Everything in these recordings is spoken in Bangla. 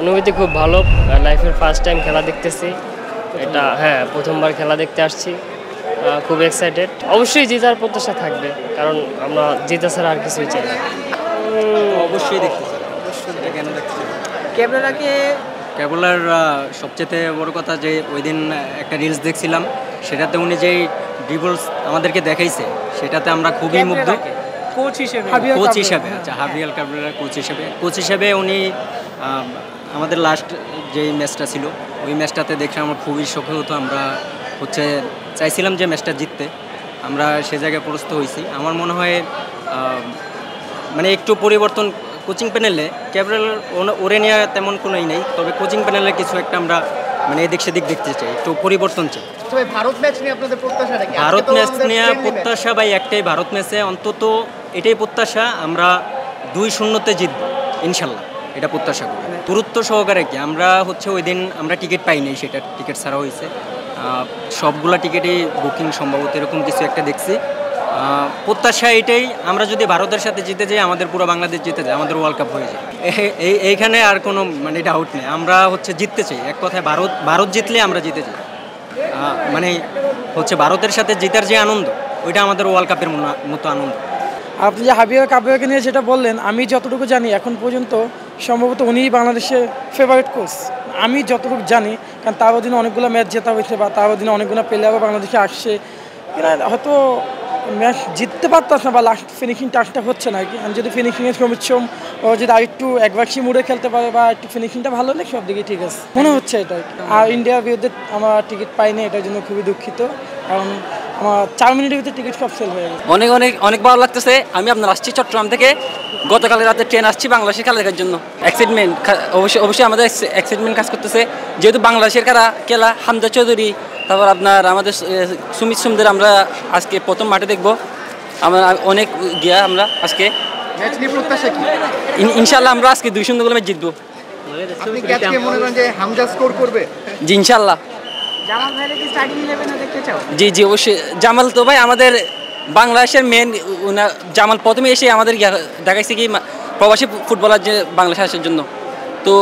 অনুভূতি খুব ভালো, লাইফের ফার্স্ট টাইম খেলা দেখতেছি। এটা হ্যাঁ, প্রথমবার খেলা দেখতে আসছি, খুব এক্সাইটেড। অবশ্যই জেতার প্রত্যাশা থাকবে, কারণ আমরা জেতা ছাড়া আর কিছুই চাই না। অবশ্যই দেখতেছি, অবশ্যই। এটা কেন দেখতেছি? ক্যাবলার সবচেয়ে বড় কথা যে ওই দিন একটা রিলস দেখছিলাম, সেটাতে উনি যেই ড্রিবলস আমাদেরকে দেখাইছে, সেটাতে আমরা খুবই মুগ্ধ। কোচ হিসেবে আচ্ছা, হাবিয়াল ক্যাবলার কোচ হিসেবে উনি আমাদের লাস্ট যেই ম্যাচটা ছিল, ওই ম্যাচটাতে দেখে আমার খুবই শোকে হতো। আমরা চাইছিলাম যে ম্যাচটা জিততে, আমরা সে জায়গায় পরাস্ত হয়েছি। আমার মনে হয় মানে একটু পরিবর্তন কোচিং প্যানেলে, ক্যাবলার ওরে নিয়ে তেমন কোনোই নেই, তবে কোচিং প্যানেলে কিছু একটা আমরা মানে এদিক সেদিক দেখতে চাই, একটু পরিবর্তন চাই। ভারত ম্যাচ নিয়ে আপনাদের প্রত্যাশা নাকি? ভারত ম্যাচ নিয়ে প্রত্যাশা ভাই একটাই, ভারত ম্যাচে অন্তত এটাই প্রত্যাশা, আমরা 2-0-তে জিতব ইনশাল্লাহ, এটা প্রত্যাশা করি। গুরুত্ব সহকারে কি আমরা ওই দিন আমরা টিকিট পাইনি, সেটা টিকিট ছাড়া হয়েছে, সবগুলা টিকিটই বুকিং সম্ভবত এরকম কিছু একটা দেখছি। প্রত্যাশা এটাই, আমরা যদি ভারতের সাথে জিতে যাই, আমাদের পুরো বাংলাদেশ জিতে যায়, আমাদের ওয়ার্ল্ড কাপ হয়ে যায়। এইখানে আর কোনো মানে ডাউট নেই, আমরা জিততে চাই। এক কথায় ভারত জিতলে আমরা জিতে যাই, মানে ভারতের সাথে জিতার যে আনন্দ, ওইটা আমাদের ওয়ার্ল্ড কাপের মতো আনন্দ। আপনি যে হাবিয়াল কাবিয়াকে নিয়ে যেটা বললেন, আমি যতটুকু জানি এখন পর্যন্ত সম্ভবত উনিই বাংলাদেশের ফেভারিট কোচ, আমি যতটুকু জানি। কারণ তার অধীনে অনেকগুলো ম্যাচ জেতা হয়েছে, বা তার অধীনে অনেকগুলো প্লেয়ারও বাংলাদেশে আসছে, হয়তো ম্যাচ জিততে পারতাম না, বা লাস্ট ফিনিশিং টাচটা হচ্ছে না কি। আমি যদি ফিনিশিংয়ের পরিশ্রম ও যদি আরেকটু একবারসি মুড়ে খেলতে পারে, বা একটু ফিনিশিংটা ভালো হলে সব দিকে ঠিক আছে মনে হচ্ছে এটা। আর ইন্ডিয়ার বিরুদ্ধে আমরা টিকিট পাইনি, এটার জন্য খুবই দুঃখিত, কারণ আমার 4 মিনিটের ভিতরে টিকিট সব সেল হয়ে গেছে। অনেক ভালো লাগতেছে। আমি আপনার আসছি চট্টগ্রাম থেকে, গতকাল রাতে ট্রেন আসছি বাংলাদেশের খেলা দেখার জন্য। এক্সাইটমেন্ট অবশ্যই আমাদের এক্সাইটমেন্ট কাজ করতেছে, যেহেতু বাংলাদেশের খেলা হামজা চৌধুরী, তারপর আপনার আমাদের সুমিত সুমদের আমরা আজকে প্রথম মাঠে দেখবো। আমরা অনেক আমরা আজকে ম্যাচ নিয়ে প্রত্যাশা কি? ইনশাল্লাহ আমরা আজকে 2-0 গোলে ম্যাচ জিতবো। আপনি কি আজকে মনে করেন যে হামজা স্কোর করবে? জি ইনশাল্লাহ। জামাল ভাইরে কি স্টার্টিং 11-এ দেখতে চাও? জি অবশ্যই। জামাল তো ভাই আমাদের বাংলাদেশের মেন, জামাল প্রথমে এসে আমাদের দেখাইছে কি প্রবাসী ফুটবলার যে বাংলাদেশে আসার জন্য। তো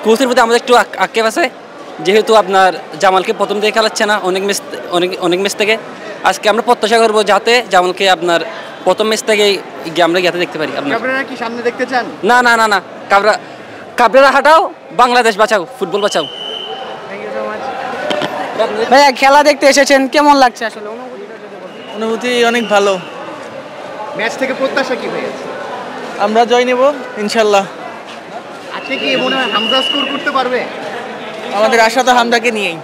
কোচের প্রতি আমাদের একটু আক্ষেপ আছে, যেহেতু আপনার জামালকে প্রথম থেকে খেলাচ্ছে না অনেক ম্যাচ থেকে। আজকে আমরা প্রত্যাশা করবো যাতে জামালকে আপনার প্রথম ম্যাচ থেকে আমরা যাতে দেখতে পারি। আপনারা কি সামনে দেখতে চান? না, কাবরেরা হাটাও, বাংলাদেশ বাঁচাও, ফুটবল বাঁচাও। ভাইয়া খেলা দেখতে এসেছেন, কেমন লাগছে আসলে? অনুভূতি অনেক ভালো। ম্যাচ থেকে প্রত্যাশা কি ভাইয়া? আমরা জয় নেব ইনশাল্লাহ। আজকে কি মনে হয় হামজা স্কোর করতে পারবে? আমাদের আশা তো হামদাকে নিয়েই।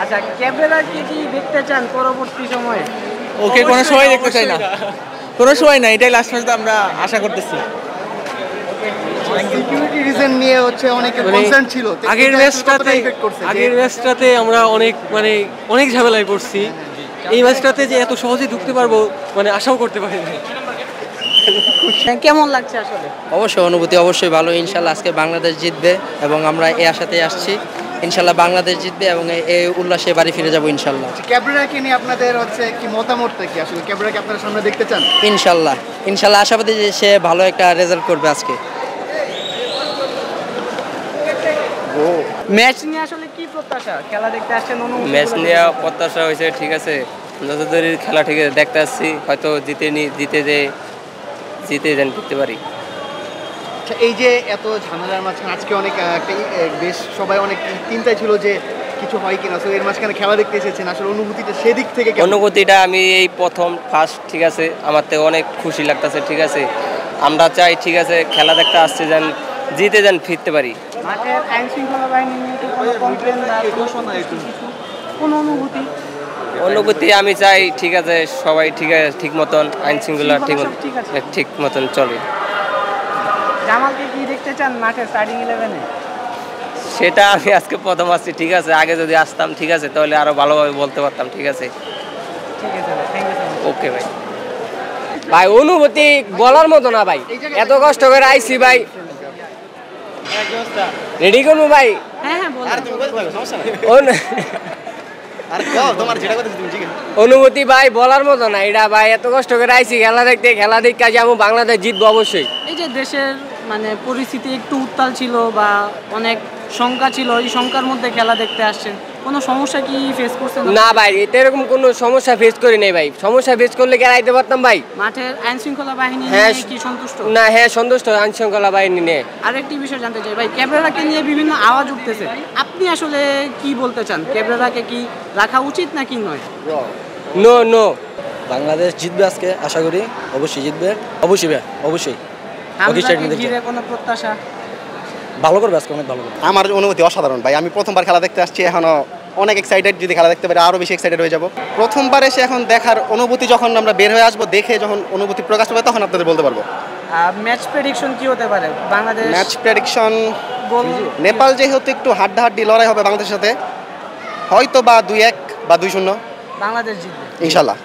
আচ্ছা, ক্যাবরেরা কি দেখতে চান পরবর্তী সময়ে? ওকে কোনো সময় দেখতে চাই না, কোনো সময় না, এটাই লাস্ট ম্যাচ আমরা আশা করতেছি। সিকিউরিটি রিজন নিয়ে অনেক কনসার্ন ছিল। আগের ম্যাচটাতে আমরা অনেক ঝামেলায় পড়ছি। এই ম্যাচটাতে যে এত সহজে ঢুকতে পারবো আশাও করতে পারি না। কেমন লাগছে আসলে? অবশ্যই অনুভূতি অবশ্যই ভালো। ইনশাল্লাহ আজকে বাংলাদেশ জিতবে, এবং আমরা এই আশাতেই আসছি। ইনশাল্লাহ বাংলাদেশ জিতবে এবং এই উল্লাসে বাড়ি ফিরে যাবো ইনশাল্লাহ। ক্যাবরেরাকে নিয়ে আপনাদের কি মতামতটা কি? আসলে ক্যাবরেরাকে আপনারা সামনে দেখতে চান? ইনশাল্লাহ আশাবাদী যে সে ভালো একটা রেজাল্ট করবে আজকে। ম্যাচ নিয়ে আসলে কি প্রত্যাশা? খেলা দেখতে আসছেন, ম্যাচ নিয়ে প্রত্যাশা হয়েছে, ঠিক আছে, যতদূর খেলা ঠিক আছে দেখতে আসছি, হয়তো জিতে যেন করতে পারি। এই যে এত ঝামেলার মাঝখানে আজকে অনেক বেশ সবাই অনেক চিন্তায় ছিল যে কিছু হয় কিনা, তো এর মাঝখানে খেলা দেখতে এসেছেন, আসলে অনুভূতিটা সেদিক থেকে? অনুভূতিটা আমি এই ফার্স্ট ঠিক আছে, আমার থেকে অনেক খুশি লাগতেছে। ঠিক আছে, আমরা চাই ঠিক আছে খেলা দেখতে আসছে যেন জিতে যেন ফিরতে পারি। অনুভূতি আমি চাই ঠিক আছে সবাই ঠিক মতন আইন শৃঙ্খলা ঠিক মতন চলে। জামালকে কি দেখতে চান মাঠে স্টার্টিং 11-এ? সেটা আমি আজকে প্রথম আসছি, ঠিক আছে, আগে যদি আসতাম ঠিক আছে তাহলে আরো ভালোভাবে বলতে পারতাম। ঠিক আছে, ওকে ভাই। ভাই অনুভূতি বলার মতো না ভাই, এত কষ্ট করে আইছি ভাই। রেডি করবো ভাই? অনুভূতি ভাই বলার মতো না এটা ভাই, এত কষ্ট করে আইছি খেলা দেখতে যাবো, বাংলাদেশ জিতবো অবশ্যই। এই যে দেশের মানে পরিস্থিতি একটু উত্তাল ছিল বা অনেক শঙ্কা ছিল, এই শঙ্কার মধ্যে খেলা দেখতে আসছেন, কোনো সমস্যা কি ফেস করছেন? না ভাই, এটা এরকম কোনো সমস্যা ফেস করি নাই ভাই। সমস্যা ফেস করলে কি আইতে পারতাম ভাই? মাঠের আইন শৃঙ্খলা বাহিনী নিয়ে কি সন্তুষ্ট? না, হ্যাঁ সন্তুষ্ট আইন শৃঙ্খলা বাহিনী নিয়ে। আরেকটি বিষয় জানতে চাই ভাই, ক্যাবরেরাকে নিয়ে বিভিন্ন আওয়াজ উঠতেছে, আপনি আসলে কি বলতে চান? ক্যাবরেরাকে কি রাখা উচিত নাকি নয়? নো নো, বাংলাদেশ জিতবে আজকে, আশা করি অবশ্যই জিতবে। অবশ্যই ভাই, অবশ্যই। হামজাকে ঘিরে কোনো প্রত্যাশা? ভালো করবে আজকে, অনেক ভালো করবে। আমার অনুভূতি অসাধারণ ভাই। আমি প্রথমবার খেলা দেখতে আসছি, এখনও অনেক এক্সাইটেড। যদি খেলা দেখতে পারি আরও বেশি এক্সাইটেড হয়ে যাব। প্রথমবার এসে এখন দেখার অনুভূতি, যখন আমরা বের হয়ে আসবো, দেখে যখন অনুভূতি প্রকাশ পাবে তখন আপনাদের বলতে পারবো। ম্যাচ প্রেডিকশন কি হতে পারে বাংলাদেশ? ম্যাচ প্রেডিকশন, নেপাল যেহেতু একটু হাড্ডাহাড্ডি লড়াই হবে বাংলাদেশের সাথে, হয়তো বা 2-1 বা 2-0 বাংলাদেশ জিতবে ইনশাল্লাহ।